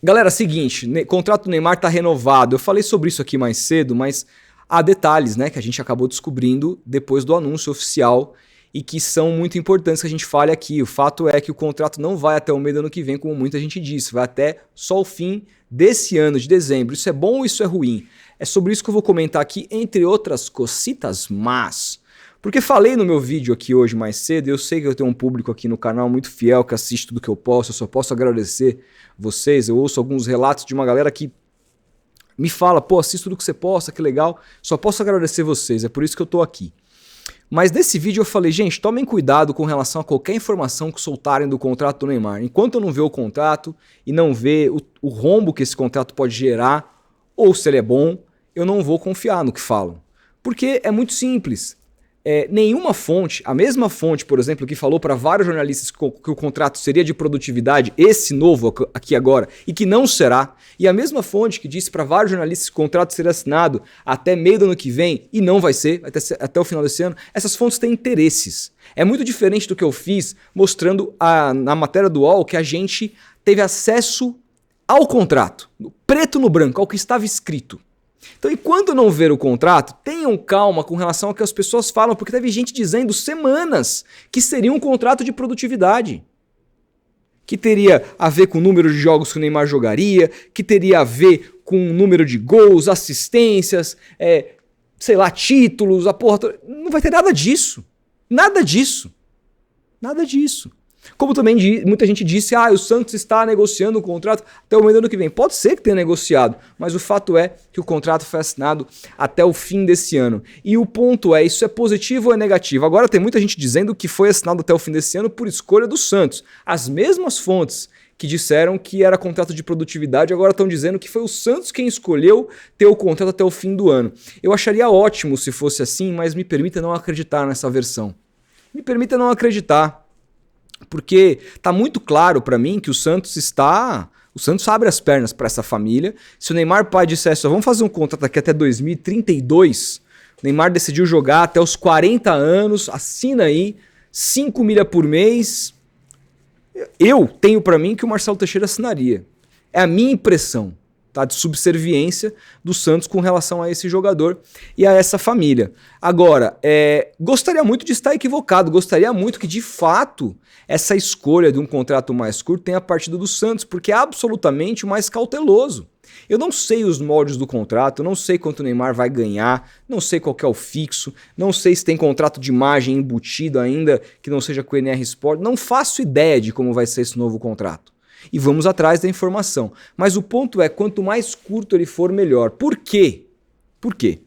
Galera, seguinte, contrato do Neymar tá renovado. Eu falei sobre isso aqui mais cedo, mas há detalhes, né, que a gente acabou descobrindo depois do anúncio oficial e que são muito importantes que a gente fale aqui. O fato é que o contrato não vai até o meio do ano que vem, como muita gente disse, vai até só o fim desse ano de dezembro. Isso é bom ou isso é ruim? É sobre isso que eu vou comentar aqui, entre outras cositas más. Porque falei no meu vídeo aqui hoje mais cedo, eu sei que eu tenho um público aqui no canal muito fiel, que assiste tudo que eu posto, eu só posso agradecer vocês. Eu ouço alguns relatos de uma galera que me fala, pô, assisto tudo que você posta, que legal. Só posso agradecer vocês, é por isso que eu tô aqui. Mas nesse vídeo eu falei, gente, tomem cuidado com relação a qualquer informação que soltarem do contrato do Neymar. Enquanto eu não ver o contrato e não ver o rombo que esse contrato pode gerar, ou se ele é bom, eu não vou confiar no que falam. Porque é muito simples. Nenhuma fonte, a mesma fonte, por exemplo, que falou para vários jornalistas que o contrato seria de produtividade, esse novo aqui agora, e que não será, e a mesma fonte que disse para vários jornalistas que o contrato seria assinado até meio do ano que vem, e não vai ser, até o final desse ano, essas fontes têm interesses. É muito diferente do que eu fiz mostrando na matéria do UOL que a gente teve acesso ao contrato, preto no branco, ao que estava escrito. Então, enquanto não ver o contrato, tenham calma com relação ao que as pessoas falam, porque teve gente dizendo semanas que seria um contrato de produtividade. Que teria a ver com o número de jogos que o Neymar jogaria, que teria a ver com o número de gols, assistências, sei lá, títulos, a porra toda. Não vai ter nada disso. Nada disso. Nada disso. Como também muita gente disse, o Santos está negociando o contrato até o meio do ano que vem. Pode ser que tenha negociado, mas o fato é que o contrato foi assinado até o fim desse ano. E o ponto é, isso é positivo ou é negativo? Agora tem muita gente dizendo que foi assinado até o fim desse ano por escolha do Santos. As mesmas fontes que disseram que era contrato de produtividade, agora estão dizendo que foi o Santos quem escolheu ter o contrato até o fim do ano. Eu acharia ótimo se fosse assim, mas me permita não acreditar nessa versão. Me permita não acreditar. Porque tá muito claro para mim que o Santos abre as pernas para essa família. Se o Neymar pai dissesse, vamos fazer um contrato aqui até 2032, o Neymar decidiu jogar até os 40 anos, assina aí, 5 milha por mês. Eu tenho para mim que o Marcelo Teixeira assinaria. É a minha impressão, tá, de subserviência do Santos com relação a esse jogador e a essa família. Agora, gostaria muito de estar equivocado, gostaria muito que de fato essa escolha de um contrato mais curto tenha partido do Santos, porque é absolutamente o mais cauteloso. Eu não sei os moldes do contrato, não sei quanto o Neymar vai ganhar, não sei qual que é o fixo, não sei se tem contrato de imagem embutido ainda que não seja com o NR Sport, não faço ideia de como vai ser esse novo contrato. E vamos atrás da informação. Mas o ponto é, quanto mais curto ele for, melhor. Por quê? Por quê?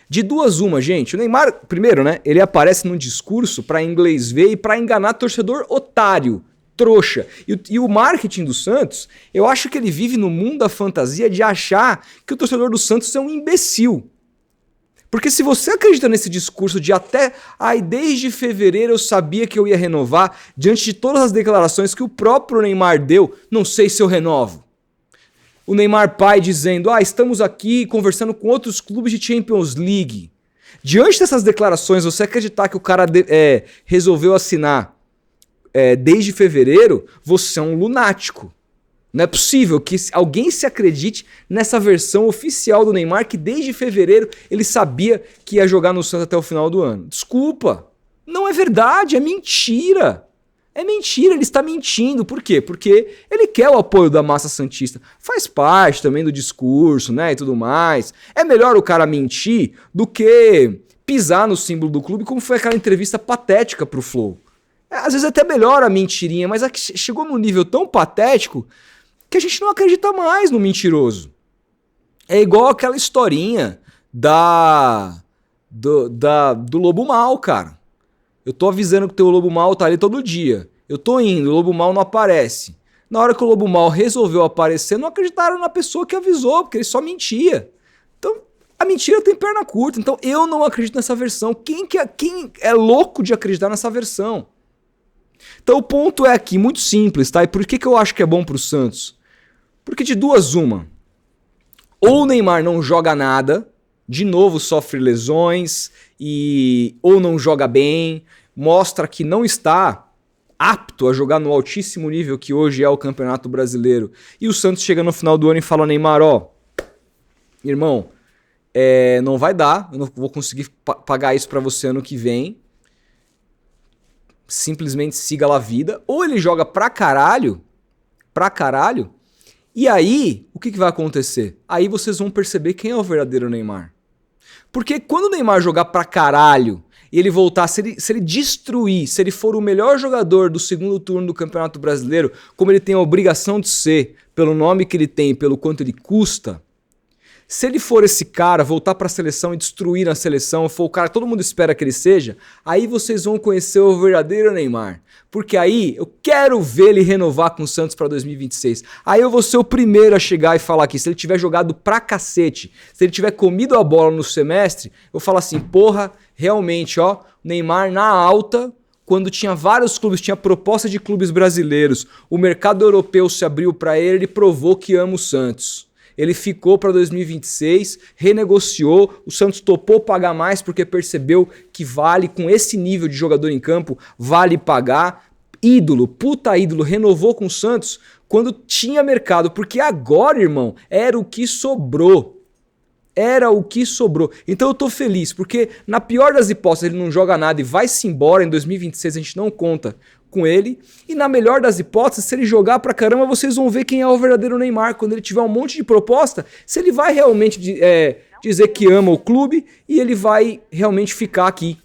De duas uma, gente. O Neymar, primeiro, né? Ele aparece num discurso para inglês ver e para enganar torcedor otário, trouxa. E o marketing do Santos, eu acho que ele vive no mundo da fantasia de achar que o torcedor do Santos é um imbecil. Porque se você acredita nesse discurso de desde fevereiro eu sabia que eu ia renovar, diante de todas as declarações que o próprio Neymar deu, não sei se eu renovo. O Neymar pai dizendo, estamos aqui conversando com outros clubes de Champions League. Diante dessas declarações, você acreditar que o cara resolveu assinar desde fevereiro, você é um lunático. Não é possível que alguém se acredite nessa versão oficial do Neymar que desde fevereiro ele sabia que ia jogar no Santos até o final do ano. Desculpa, não é verdade, é mentira. É mentira, ele está mentindo. Por quê? Porque ele quer o apoio da massa santista. Faz parte também do discurso, né, e tudo mais. É melhor o cara mentir do que pisar no símbolo do clube, como foi aquela entrevista patética pro Flow. Às vezes é até melhor a mentirinha, mas chegou num nível tão patético que a gente não acredita mais no mentiroso. É igual aquela historinha do Lobo Mal, cara. Eu tô avisando que o teu Lobo Mal tá ali todo dia. Eu tô indo, o Lobo Mal não aparece. Na hora que o Lobo Mal resolveu aparecer, não acreditaram na pessoa que avisou, porque ele só mentia. Então, a mentira tem perna curta. Então, eu não acredito nessa versão. Quem é louco de acreditar nessa versão? Então, o ponto é aqui, muito simples, tá? E por que eu acho que é bom pro Santos? Porque de duas uma. Ou o Neymar não joga nada, de novo sofre lesões, ou não joga bem, mostra que não está apto a jogar no altíssimo nível que hoje é o Campeonato Brasileiro. E o Santos chega no final do ano e fala, Neymar, ó, irmão, não vai dar, eu não vou conseguir pagar isso pra você ano que vem. Simplesmente siga lá a vida. Ou ele joga pra caralho, e aí, o que vai acontecer? Aí vocês vão perceber quem é o verdadeiro Neymar. Porque quando o Neymar jogar pra caralho e ele voltar, se ele destruir, se ele for o melhor jogador do segundo turno do Campeonato Brasileiro, como ele tem a obrigação de ser, pelo nome que ele tem, pelo quanto ele custa, se ele for esse cara, voltar pra seleção e destruir a seleção, for o cara que todo mundo espera que ele seja, aí vocês vão conhecer o verdadeiro Neymar. Porque aí eu quero ver ele renovar com o Santos pra 2026. Aí eu vou ser o primeiro a chegar e falar aqui, se ele tiver jogado pra cacete, se ele tiver comido a bola no semestre, eu vou falar assim, porra, realmente, ó, Neymar na alta, quando tinha vários clubes, tinha proposta de clubes brasileiros, o mercado europeu se abriu pra ele provou que ama o Santos. Ele ficou para 2026, renegociou, o Santos topou pagar mais porque percebeu que vale, com esse nível de jogador em campo, vale pagar. Ídolo, puta ídolo, renovou com o Santos quando tinha mercado, porque agora, irmão, era o que sobrou. Era o que sobrou. Então eu tô feliz, porque na pior das hipóteses ele não joga nada e vai-se embora, em 2026 a gente não conta com ele, e na melhor das hipóteses, se ele jogar pra caramba, vocês vão ver quem é o verdadeiro Neymar, quando ele tiver um monte de proposta, se ele vai realmente dizer que ama o clube e ele vai realmente ficar aqui.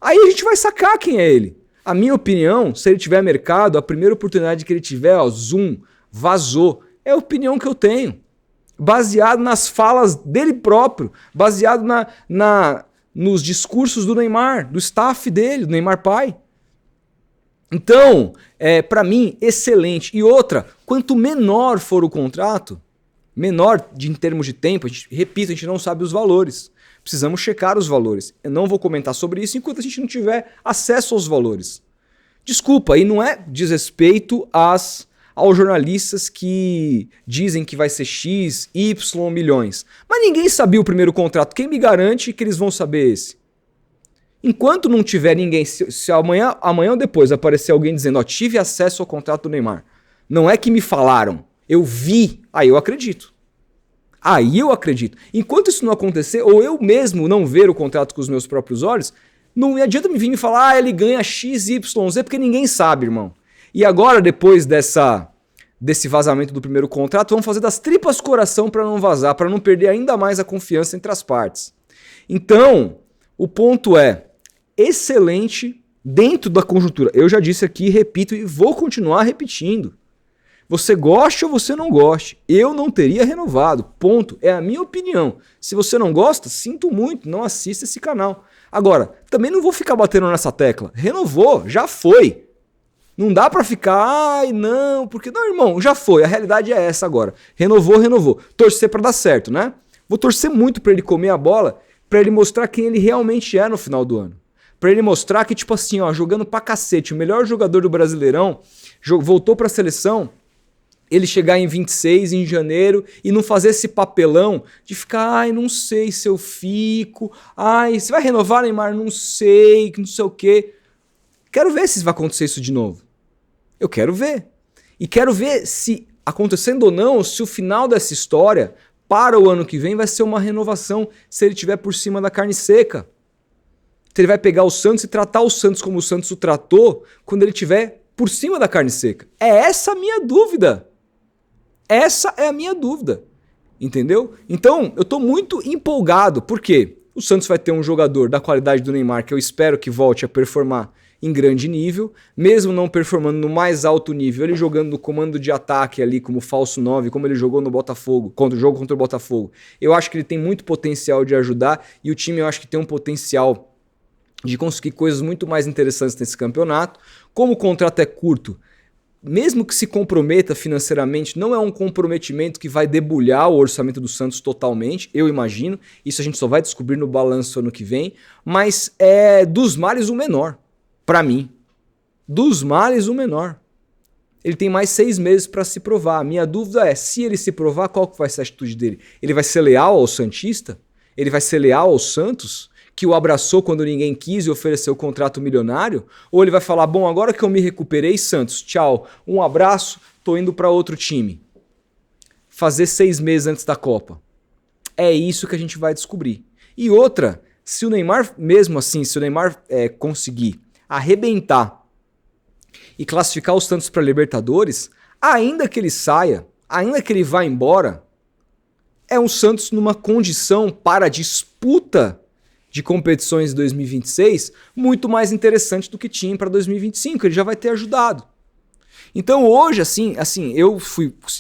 Aí a gente vai sacar quem é ele. A minha opinião, se ele tiver mercado, a primeira oportunidade que ele tiver, ó, zoom, vazou, é a opinião que eu tenho. Baseado nas falas dele próprio, baseado nos discursos do Neymar, do staff dele, do Neymar pai. Então, pra mim, excelente. E outra, quanto menor for o contrato, menor em termos de tempo, repito, a gente não sabe os valores. Precisamos checar os valores. Eu não vou comentar sobre isso enquanto a gente não tiver acesso aos valores. Desculpa, e não é desrespeito aos jornalistas que dizem que vai ser X, Y milhões. Mas ninguém sabia o primeiro contrato. Quem me garante que eles vão saber esse? Enquanto não tiver ninguém, se amanhã ou depois aparecer alguém dizendo, ó, tive acesso ao contrato do Neymar, não é que me falaram, eu vi, aí eu acredito. Aí eu acredito. Enquanto isso não acontecer, ou eu mesmo não ver o contrato com os meus próprios olhos, não adianta me vir me falar, ele ganha X, Y, Z, porque ninguém sabe, irmão. E agora, depois desse vazamento do primeiro contrato, vamos fazer das tripas coração para não vazar, para não perder ainda mais a confiança entre as partes. Então, o ponto é, excelente dentro da conjuntura. Eu já disse aqui, repito e vou continuar repetindo. Você goste ou você não goste, eu não teria renovado, ponto. É a minha opinião. Se você não gosta, sinto muito, não assista esse canal. Agora, também não vou ficar batendo nessa tecla. Renovou, já foi. Não dá pra ficar, ai não, porque... Não, irmão, já foi, a realidade é essa agora. Renovou. Torcer pra dar certo, né? Vou torcer muito pra ele comer a bola, pra ele mostrar quem ele realmente é no final do ano. Pra ele mostrar que, tipo assim, ó, jogando pra cacete, o melhor jogador do Brasileirão, voltou pra seleção, ele chegar em 26, em janeiro, e não fazer esse papelão de ficar, ai, não sei se eu fico, ai, você vai renovar, Neymar? Não sei, não sei o quê. Quero ver se vai acontecer isso de novo. Eu quero ver. E quero ver se, acontecendo ou não, se o final dessa história, para o ano que vem, vai ser uma renovação, se ele estiver por cima da carne seca. Se ele vai pegar o Santos e tratar o Santos como o Santos o tratou, quando ele estiver por cima da carne seca. É essa a minha dúvida. Essa é a minha dúvida. Entendeu? Então, eu tô muito empolgado. Por quê? O Santos vai ter um jogador da qualidade do Neymar, que eu espero que volte a performar em grande nível, mesmo não performando no mais alto nível, ele jogando no comando de ataque ali como falso 9, como ele jogou no Botafogo, contra o jogo contra o Botafogo. Eu acho que ele tem muito potencial de ajudar e o time eu acho que tem um potencial de conseguir coisas muito mais interessantes nesse campeonato. Como o contrato é curto, mesmo que se comprometa financeiramente, não é um comprometimento que vai debulhar o orçamento do Santos totalmente, eu imagino, isso a gente só vai descobrir no balanço ano que vem, mas é dos males o menor. Pra mim, dos males o menor. Ele tem mais 6 meses para se provar. A minha dúvida é, se ele se provar, qual que vai ser a atitude dele? Ele vai ser leal ao Santista? Ele vai ser leal ao Santos? que o abraçou quando ninguém quis e ofereceu o contrato milionário? Ou ele vai falar, bom, agora que eu me recuperei, Santos, tchau, um abraço, tô indo para outro time. Fazer 6 meses antes da Copa. É isso que a gente vai descobrir. E outra, se o Neymar, mesmo assim, se o Neymar conseguir arrebentar e classificar o Santos para Libertadores, ainda que ele saia, ainda que ele vá embora, é um Santos numa condição para a disputa de competições de 2026 muito mais interessante do que tinha para 2025. Ele já vai ter ajudado. Então hoje, assim, eu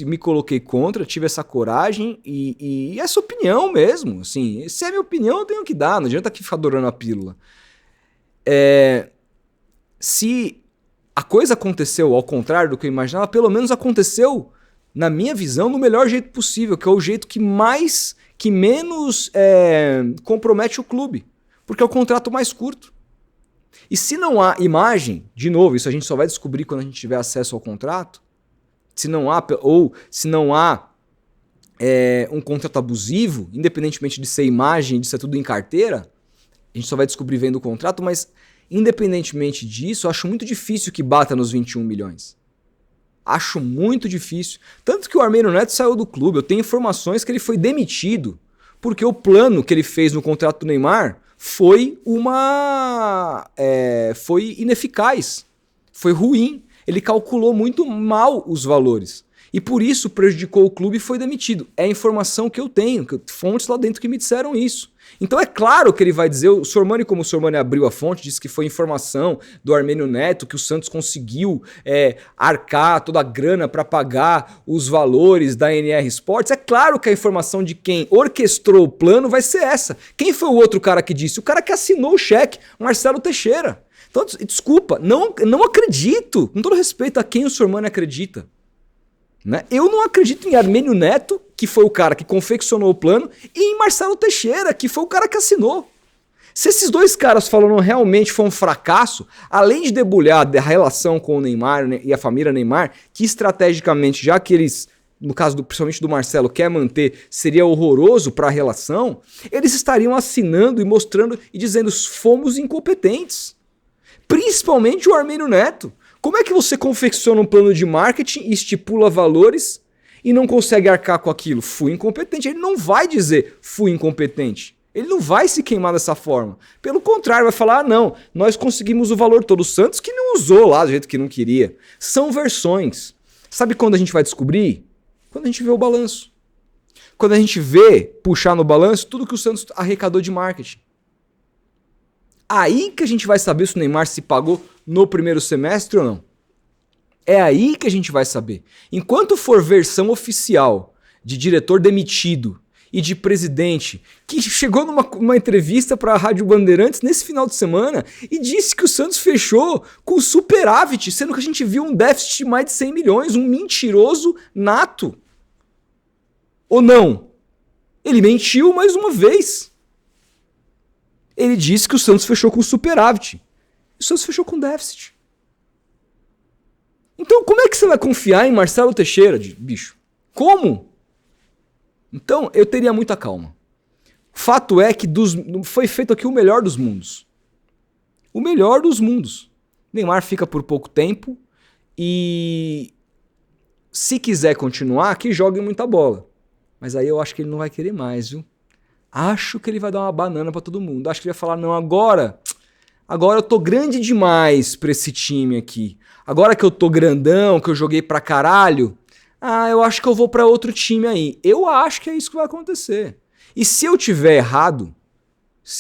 me coloquei contra, tive essa coragem e essa opinião mesmo. Assim, se é minha opinião, eu tenho que dar. Não adianta aqui ficar adorando a pílula. Se a coisa aconteceu ao contrário do que eu imaginava, pelo menos aconteceu, na minha visão, no melhor jeito possível, que é o jeito que menos compromete o clube, porque é o contrato mais curto. E se não há imagem, de novo, isso a gente só vai descobrir quando a gente tiver acesso ao contrato, se não há um contrato abusivo, independentemente de ser imagem, de ser tudo em carteira, a gente só vai descobrir vendo o contrato, mas independentemente disso, eu acho muito difícil que bata nos 21 milhões. Acho muito difícil. Tanto que o Armênio Neto saiu do clube. Eu tenho informações que ele foi demitido porque o plano que ele fez no contrato do Neymar foi ineficaz. Foi ruim. Ele calculou muito mal os valores. E por isso prejudicou o clube e foi demitido. É a informação que eu tenho, fontes lá dentro que me disseram isso. Então é claro que ele vai dizer, o Sormani, como o Sormani abriu a fonte, disse que foi informação do Armênio Neto, que o Santos conseguiu arcar toda a grana para pagar os valores da NR Sports. É claro que a informação de quem orquestrou o plano vai ser essa. Quem foi o outro cara que disse? O cara que assinou o cheque, Marcelo Teixeira. Então, desculpa, não acredito, com todo respeito a quem o Sormani acredita. Né? Eu não acredito em Armênio Neto, que foi o cara que confeccionou o plano, e em Marcelo Teixeira, que foi o cara que assinou. Se esses dois caras falando realmente foi um fracasso, além de debulhar a relação com o Neymar e a família Neymar, que estrategicamente, já que eles, no caso principalmente do Marcelo, quer manter, seria horroroso para a relação, eles estariam assinando e mostrando e dizendo fomos incompetentes. Principalmente o Armênio Neto. Como é que você confecciona um plano de marketing, estipula valores e não consegue arcar com aquilo? Fui incompetente. Ele não vai dizer fui incompetente. Ele não vai se queimar dessa forma. Pelo contrário, vai falar, não, nós conseguimos o valor todo. O Santos que não usou lá do jeito que não queria. São versões. Sabe quando a gente vai descobrir? Quando a gente vê o balanço. Quando a gente vê, puxar no balanço, tudo que o Santos arrecadou de marketing. Aí que a gente vai saber se o Neymar se pagou no primeiro semestre ou não. É aí que a gente vai saber. Enquanto for versão oficial de diretor demitido e de presidente que chegou numa entrevista para a Rádio Bandeirantes nesse final de semana e disse que o Santos fechou com superávit, sendo que a gente viu um déficit de mais de 100 milhões, um mentiroso nato. Ou não? Ele mentiu mais uma vez. Ele disse que o Santos fechou com superávit. O Santos fechou com déficit. Então, como é que você vai confiar em Marcelo Teixeira, bicho? Como? Então, eu teria muita calma. Fato é que foi feito aqui o melhor dos mundos. O melhor dos mundos. Neymar fica por pouco tempo e se quiser continuar, que jogue muita bola. Mas aí eu acho que ele não vai querer mais, viu? Acho que ele vai dar uma banana pra todo mundo. Acho que ele vai falar, não, agora eu tô grande demais pra esse time aqui. Agora que eu tô grandão, que eu joguei pra caralho, eu acho que eu vou pra outro time aí. Eu acho que é isso que vai acontecer. E se eu tiver errado,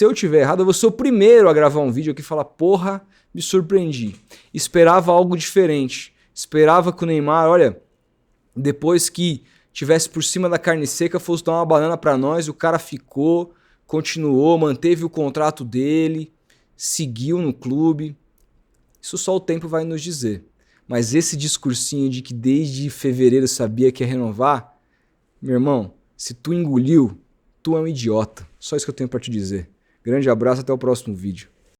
eu vou ser o primeiro a gravar um vídeo aqui e falar, porra, me surpreendi. Esperava algo diferente. Esperava que o Neymar, olha, depois que tivesse por cima da carne seca, fosse dar uma banana pra nós, o cara ficou, continuou, manteve o contrato dele, seguiu no clube. Isso só o tempo vai nos dizer. Mas esse discursinho de que desde fevereiro sabia que ia renovar, meu irmão, se tu engoliu, tu é um idiota. Só isso que eu tenho pra te dizer. Grande abraço, até o próximo vídeo.